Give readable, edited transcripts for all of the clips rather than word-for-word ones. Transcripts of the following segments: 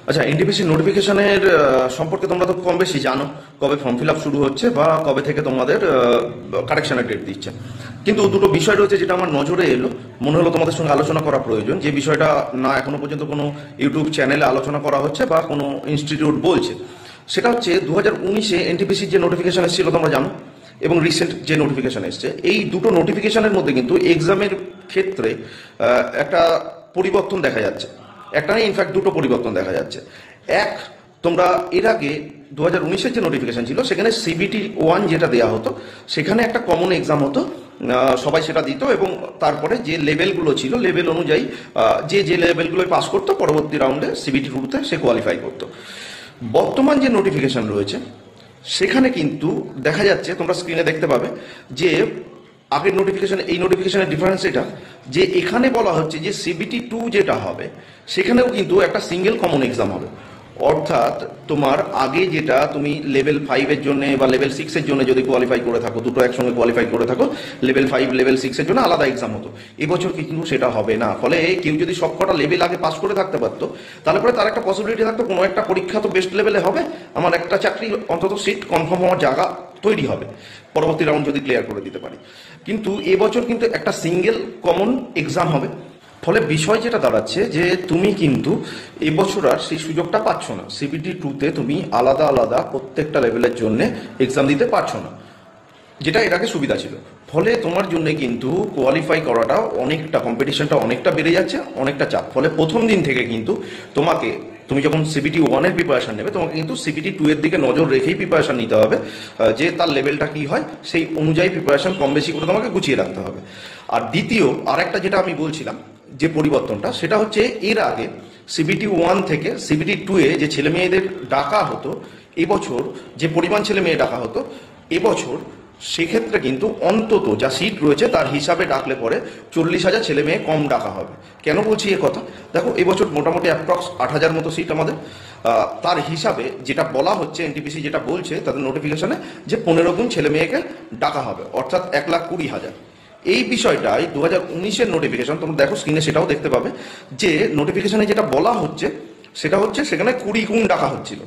আচ্ছা, এনটিপিসি নোটিফিকেশনের সম্পর্কে তোমরা তো কম বেশি জানো, কবে ফর্ম ফিল আপ শুরু হচ্ছে বা কবে থেকে তোমাদের কারেকশনের ডেট দিচ্ছে। কিন্তু দুটো বিষয় রয়েছে যেটা আমার নজরে এলো, মনে হলো তোমাদের সঙ্গে আলোচনা করা প্রয়োজন, যে বিষয়টা না এখনো পর্যন্ত কোনো ইউটিউব চ্যানেলে আলোচনা করা হচ্ছে বা কোনো ইনস্টিটিউট বলছে। সেটা হচ্ছে 2019-এ এনটিপিসির যে নোটিফিকেশন এসেছিল তোমরা জানো, এবং রিসেন্ট যে নোটিফিকেশন এসছে, এই দুটো নোটিফিকেশনের মধ্যে কিন্তু এক্সামের ক্ষেত্রে একটা পরিবর্তন দেখা যাচ্ছে। একটা না, ইনফ্যাক্ট দুটো পরিবর্তন দেখা যাচ্ছে। এক, তোমরা এর আগে 2019-এর যে নোটিফিকেশন ছিল সেখানে সিবিটি 1 যেটা দেওয়া হতো, সেখানে একটা কমন এক্সাম হতো, সবাই সেটা দিত, এবং তারপরে যে লেভেলগুলো ছিল লেভেল অনুযায়ী যে লেভেলগুলোয় পাস করতো পরবর্তী রাউন্ডে সিবিটি 2-তে সে কোয়ালিফাই করতো। বর্তমান যে নোটিফিকেশন রয়েছে সেখানে কিন্তু দেখা যাচ্ছে, তোমরা স্ক্রিনে দেখতে পাবে, যে আগের নোটিফিকেশন এই নোটিফিকেশনের ডিফারেন্স এটা, যে এখানে বলা হচ্ছে যে সিবিটি 2 যেটা হবে সেখানেও কিন্তু একটা সিঙ্গেল কমন এক্সাম হবে। অর্থাৎ তোমার আগে যেটা তুমি লেভেল 5-এর জন্য বা লেভেল 6-এর জন্য যদি কোয়ালিফাই করে থাকো, দুটো একসঙ্গে কোয়ালিফাই করে থাকো, লেভেল 5 লেভেল 6-এর জন্য আলাদা এক্সাম হতো। এবছর কিন্তু সেটা হবে না। ফলে কেউ যদি সবকটা লেভেল আগে পাস করে থাকতে পারতো, তাহলে পরে তার একটা পসিবিলিটি থাকতো কোনো একটা পরীক্ষা তো বেস্ট লেভেলে হবে, আমার একটা চাকরি অন্তত সিট কনফার্ম হওয়ার জায়গা তৈরি হবে পরবর্তী রাউন্ড যদি ক্লিয়ার করে দিতে পারি। কিন্তু এবছর কিন্তু একটা সিঙ্গেল কমন এক্সাম হবে। ফলে বিষয় যেটা দাঁড়াচ্ছে যে তুমি কিন্তু এবছর আর সেই সুযোগটা পাচ্ছ না। সিবিটি 2-তে তুমি আলাদা আলাদা প্রত্যেকটা লেভেলের জন্য এক্সাম দিতে পারছো না, যেটা এর আগে সুবিধা ছিল। ফলে তোমার জন্য কিন্তু কোয়ালিফাই করাটা অনেকটা, কম্পিটিশনটা অনেকটা বেড়ে যাচ্ছে, অনেকটা চাপ। ফলে প্রথম দিন থেকে কিন্তু তুমি যখন সিবিটি 1-এর প্রিপারেশন নেবে, তোমাকে কিন্তু সিবিটি 2-এর দিকে নজর রেখেই প্রিপারেশন নিতে হবে, যে তার লেভেলটা কি হয় সেই অনুযায়ী প্রিপারেশন কম বেশি করে তোমাকে গুছিয়ে রাখতে হবে। আর দ্বিতীয় আরেকটা যেটা আমি বলছিলাম যে পরিবর্তনটা, সেটা হচ্ছে এর আগে সিবিটি 1 থেকে সিবিটি 2-এ যে ছেলে মেয়েদের ডাকা হতো, এবছর যে পরিমাণ ছেলে মেয়ে ডাকা হতো এবছর, সেক্ষেত্রে কিন্তু অন্তত যা সিট রয়েছে তার হিসাবে ডাকলে পরে 40,000 ছেলে মেয়ে কম ডাকা হবে। কেন বলছি এ কথা? দেখো, এবছর মোটামুটি অ্যাপ্রক্স 8,000 মতো সিট আমাদের, তার হিসাবে যেটা বলা হচ্ছে, এনটিপিসি যেটা বলছে তাদের নোটিফিকেশনে, যে 15 গুণ ছেলে মেয়েকে ডাকা হবে, অর্থাৎ 1,20,000। এই বিষয়টাই 2019-এর নোটিফিকেশন, তোমরা দেখো স্ক্রিনে সেটাও দেখতে পাবে, যে নোটিফিকেশনে যেটা বলা হচ্ছে সেটা হচ্ছে সেখানে 20 গুণ ডাকা হচ্ছিল।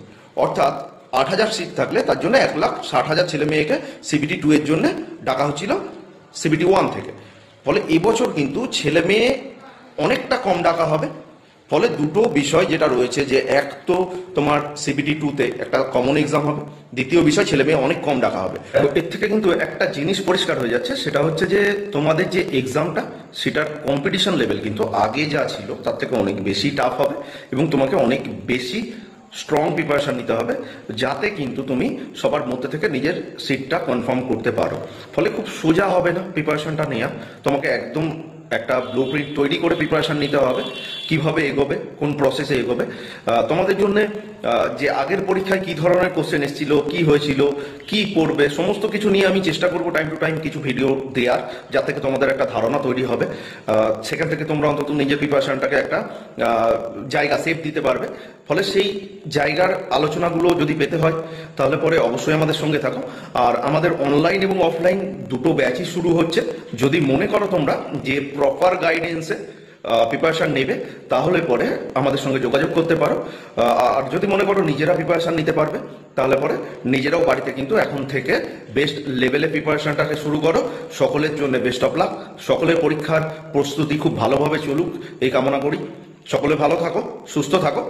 অর্থাৎ 8,000 সিট থাকলে তার জন্য 1,60,000 ছেলে মেয়েকে সিবিটি 2-এর জন্য ডাকা হচ্ছিল সিবিটি 1 থেকে। ফলে এবছর কিন্তু ছেলে মেয়ে অনেকটা কম ডাকা হবে। ফলে দুটো বিষয় যেটা রয়েছে, যে এক তো তোমার সিবিটি 2-তে একটা কমন এক্সাম হবে, দ্বিতীয় বিষয় ছেলে মেয়ে অনেক কম ডাকা হবে। এর থেকে কিন্তু একটা জিনিস পরিষ্কার হয়ে যাচ্ছে, সেটা হচ্ছে যে তোমাদের যে এক্সামটা সেটার কম্পিটিশন লেভেল কিন্তু আগে যা ছিল তার থেকে অনেক বেশি টাফ হবে, এবং তোমাকে অনেক বেশি স্ট্রং প্রিপারেশন নিতে হবে, যাতে কিন্তু তুমি সবার মধ্যে থেকে নিজের সিটটা কনফার্ম করতে পারো। ফলে খুব সোজা হবে না প্রিপারেশনটা নেওয়া, তোমাকে একদম একটা ব্লুপ্রিন্ট তৈরি করে প্রিপারেশন নিতে হবে, কিভাবে এগোবে, কোন প্রসেসে এগোবে। তোমাদের জন্য যে আগের পরীক্ষায় কি ধরনের কোশ্চেন এসেছিল, কি হয়েছিল, কি করবে, সমস্ত কিছু নিয়ে আমি চেষ্টা করব টাইম টু টাইম কিছু ভিডিও দেওয়ার, যাতে থেকে তোমাদের একটা ধারণা তৈরি হবে। সেখান থেকে তোমরা অন্তত নিজের প্রিপারেশনটাকে একটা জায়গা সেভ দিতে পারবে। ফলে সেই জায়গার আলোচনাগুলো যদি পেতে হয় তাহলে পরে অবশ্যই আমাদের সঙ্গে থাকো। আর আমাদের অনলাইন এবং অফলাইন দুটো ব্যাচই শুরু হচ্ছে। যদি মনে করো তোমরা যে প্রপার গাইডেন্সে প্রিপারেশন নেবে, তাহলে পরে আমাদের সঙ্গে যোগাযোগ করতে পারো। আর যদি মনে করো নিজেরা প্রিপারেশন নিতে পারবে, তাহলে পরে নিজেরাও বাড়িতে কিন্তু এখন থেকে বেস্ট লেভেলে প্রিপারেশনটাকে শুরু করো। সকলের জন্য বেস্ট অফ লাক, সকলের পরীক্ষার প্রস্তুতি খুব ভালোভাবে চলুক এই কামনা করি। সকলে ভালো থাকো, সুস্থ থাকো।